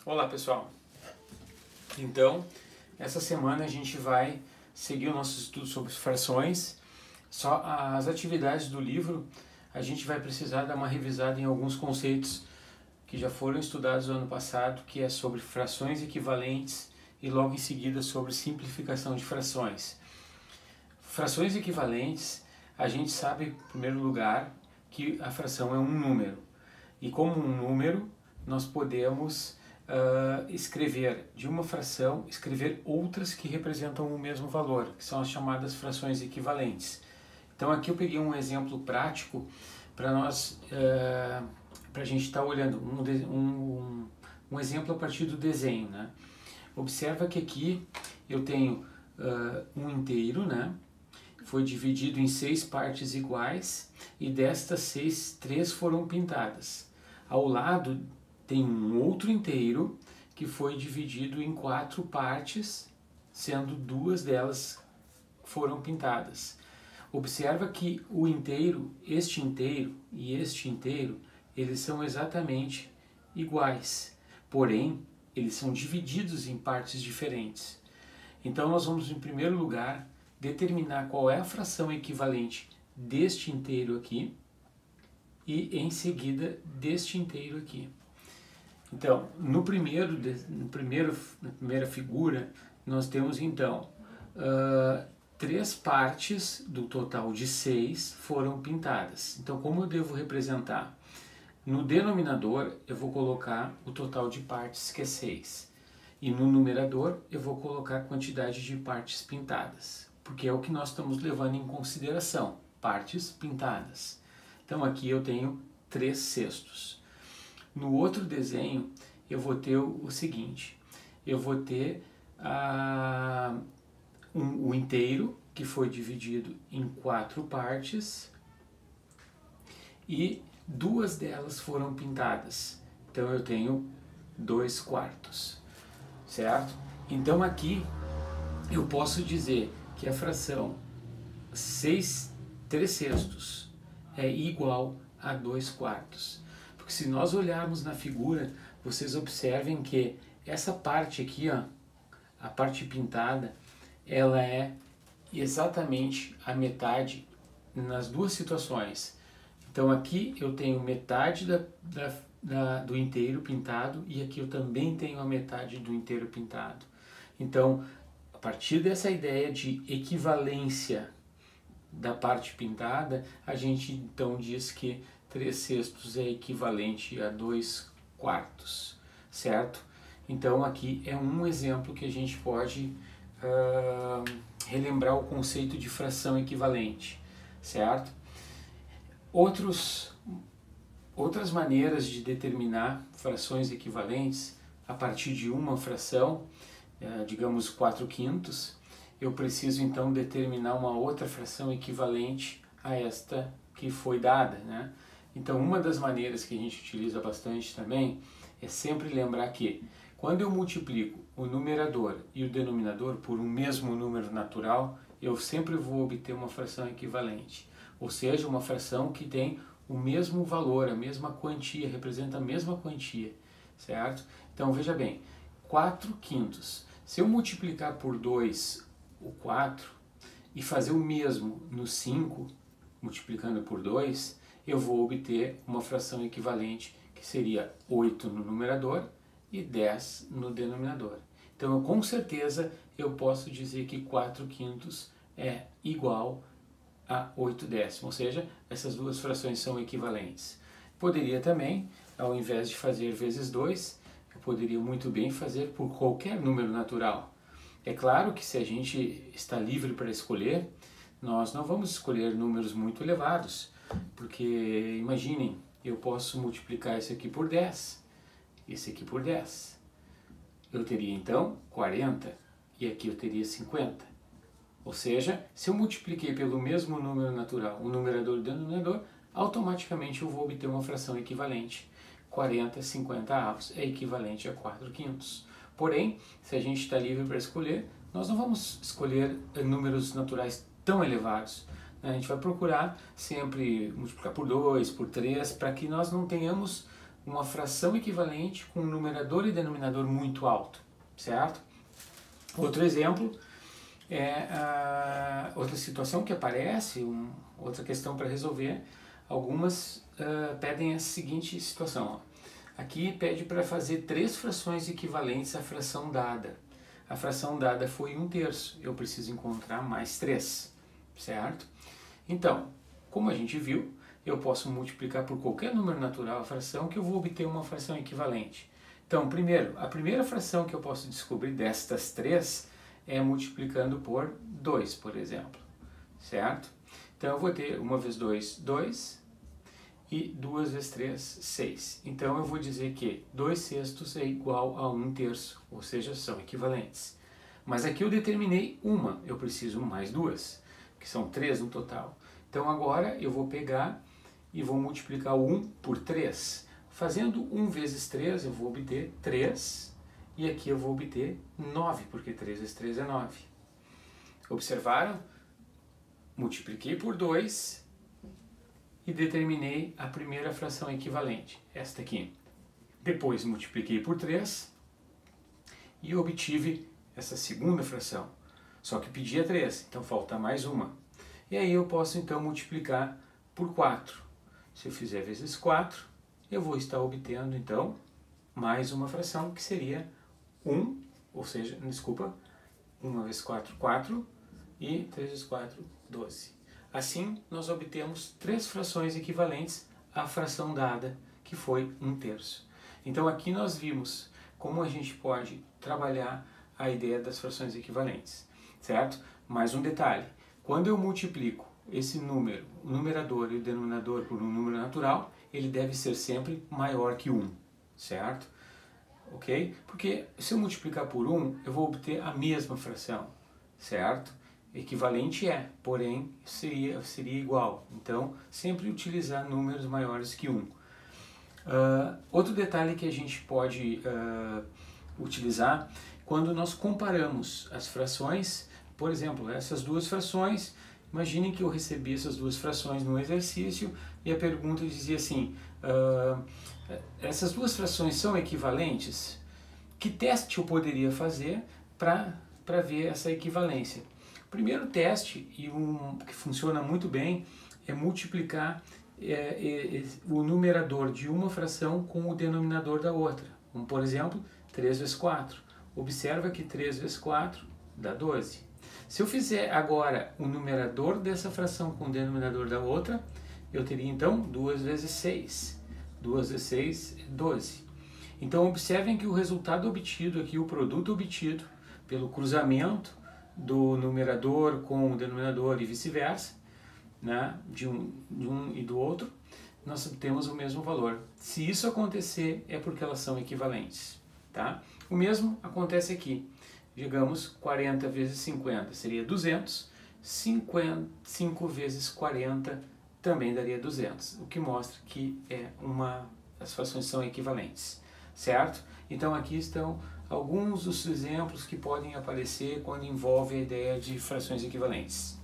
Olá pessoal, então essa semana a gente vai seguir o nosso estudo sobre frações. Só as atividades do livro a gente vai precisar dar uma revisada em alguns conceitos que já foram estudados no ano passado, que é sobre frações equivalentes e logo em seguida sobre simplificação de frações. Frações equivalentes, a gente sabe em primeiro lugar que a fração é um número e como um número nós podemos escrever de uma fração, escrever outras que representam o mesmo valor, que são as chamadas frações equivalentes. Então aqui eu peguei um exemplo prático para nós, para a gente estar olhando um exemplo a partir do desenho, né? Observa que aqui eu tenho um inteiro, né? Foi dividido em 6 partes iguais e destas 6, 3 foram pintadas. Ao lado tem um outro inteiro que foi dividido em 4 partes, sendo 2 delas foram pintadas. Observa que o inteiro, este inteiro e este inteiro, eles são exatamente iguais, porém eles são divididos em partes diferentes. Então nós vamos em primeiro lugar determinar qual é a fração equivalente deste inteiro aqui e em seguida deste inteiro aqui. Então, na primeira figura, nós temos então 3 partes do total de 6 foram pintadas. Então, como eu devo representar? No denominador, eu vou colocar o total de partes, que é 6. E no numerador, eu vou colocar a quantidade de partes pintadas, porque é o que nós estamos levando em consideração, partes pintadas. Então, aqui eu tenho 3 sextos. No outro desenho, eu vou ter o seguinte, eu vou ter o inteiro, que foi dividido em 4 partes, e 2 delas foram pintadas. Então, eu tenho 2 quartos, certo? Então, aqui, eu posso dizer que a fração 3 sextos é igual a 2 quartos. Porque se nós olharmos na figura, vocês observem que essa parte aqui, ó, a parte pintada, ela é exatamente a metade nas duas situações. Então aqui eu tenho metade do inteiro pintado e aqui eu também tenho a metade do inteiro pintado. Então, a partir dessa ideia de equivalência da parte pintada, a gente então diz que 3 sextos é equivalente a 2 quartos, certo? Então aqui é um exemplo que a gente pode relembrar o conceito de fração equivalente, certo? Outras maneiras de determinar frações equivalentes a partir de uma fração, digamos 4 quintos, eu preciso então determinar uma outra fração equivalente a esta que foi dada, né? Então uma das maneiras que a gente utiliza bastante também é sempre lembrar que quando eu multiplico o numerador e o denominador por um mesmo número natural, eu sempre vou obter uma fração equivalente, ou seja, uma fração que tem o mesmo valor, a mesma quantia, representa a mesma quantia, certo? Então veja bem, 4 quintos, se eu multiplicar por 2 o 4 e fazer o mesmo no 5, multiplicando por 2, eu vou obter uma fração equivalente que seria 8 no numerador e 10 no denominador. Então, com certeza, eu posso dizer que 4 quintos é igual a 8 décimos, ou seja, essas duas frações são equivalentes. Poderia também, ao invés de fazer vezes 2, eu poderia muito bem fazer por qualquer número natural. É claro que se a gente está livre para escolher, nós não vamos escolher números muito elevados, porque imaginem, eu posso multiplicar esse aqui por 10, esse aqui por 10. Eu teria então 40 e aqui eu teria 50. Ou seja, se eu multipliquei pelo mesmo número natural, o numerador e o denominador, automaticamente eu vou obter uma fração equivalente. 40 50 avos é equivalente a 4 quintos. Porém, se a gente está livre para escolher, nós não vamos escolher números naturais tão elevados. A gente vai procurar sempre multiplicar por 2, por 3, para que nós não tenhamos uma fração equivalente com um numerador e denominador muito alto, certo? Outro exemplo é outra situação que aparece, outra questão para resolver. Algumas pedem a seguinte situação. Ó. Aqui pede para fazer 3 frações equivalentes à fração dada. A fração dada foi 1/3. Eu preciso encontrar mais 3, certo? Então, como a gente viu, eu posso multiplicar por qualquer número natural a fração que eu vou obter uma fração equivalente. Então, primeiro, a primeira fração que eu posso descobrir destas 3 é multiplicando por 2, por exemplo, certo? Então, eu vou ter 1 vezes 2, 2, e 2 vezes 3, 6. Então, eu vou dizer que 2/6 é igual a 1/3, ou seja, são equivalentes. Mas aqui eu determinei uma, eu preciso mais 2, que são 3 no total. Então, agora eu vou pegar e vou multiplicar o 1 por 3. Fazendo 1 vezes 3, eu vou obter 3, e aqui eu vou obter 9, porque 3 vezes 3 é 9. Observaram? Multipliquei por 2 e determinei a primeira fração equivalente, esta aqui. Depois multipliquei por 3 e obtive essa segunda fração. Só que pedia 3, então falta mais uma. E aí eu posso então multiplicar por 4. Se eu fizer vezes 4, eu vou estar obtendo então mais uma fração que seria 1, ou seja, desculpa, 1 vezes 4, 4, e 3 vezes 4, 12. Assim, nós obtemos 3 frações equivalentes à fração dada, que foi 1/3. Então aqui nós vimos como a gente pode trabalhar a ideia das frações equivalentes, certo? Mais um detalhe, quando eu multiplico esse número, o numerador e o denominador por um número natural, ele deve ser sempre maior que 1, certo? Ok? Porque se eu multiplicar por 1, eu vou obter a mesma fração, certo? Equivalente é, porém seria igual. Então, sempre utilizar números maiores que 1. Outro detalhe que a gente pode utilizar quando nós comparamos as frações, por exemplo, essas duas frações, imaginem que eu recebi essas duas frações no exercício e a pergunta dizia assim, essas duas frações são equivalentes? Que teste eu poderia fazer para ver essa equivalência? O primeiro teste, e que funciona muito bem, é multiplicar o numerador de uma fração com o denominador da outra. Como, por exemplo, 3 vezes 4. Observa que 3 vezes 4 dá 12. Se eu fizer agora o numerador dessa fração com o denominador da outra, eu teria então 2 vezes 6. 2 vezes 6 é 12. Então observem que o resultado obtido aqui, o produto obtido pelo cruzamento do numerador com o denominador e vice-versa, né, de um e do outro, nós temos o mesmo valor. Se isso acontecer, é porque elas são equivalentes. Tá? O mesmo acontece aqui. Digamos, 40 vezes 50 seria 200, 5 vezes 40 também daria 200, o que mostra que as frações são equivalentes, certo? Então aqui estão alguns dos exemplos que podem aparecer quando envolve a ideia de frações equivalentes.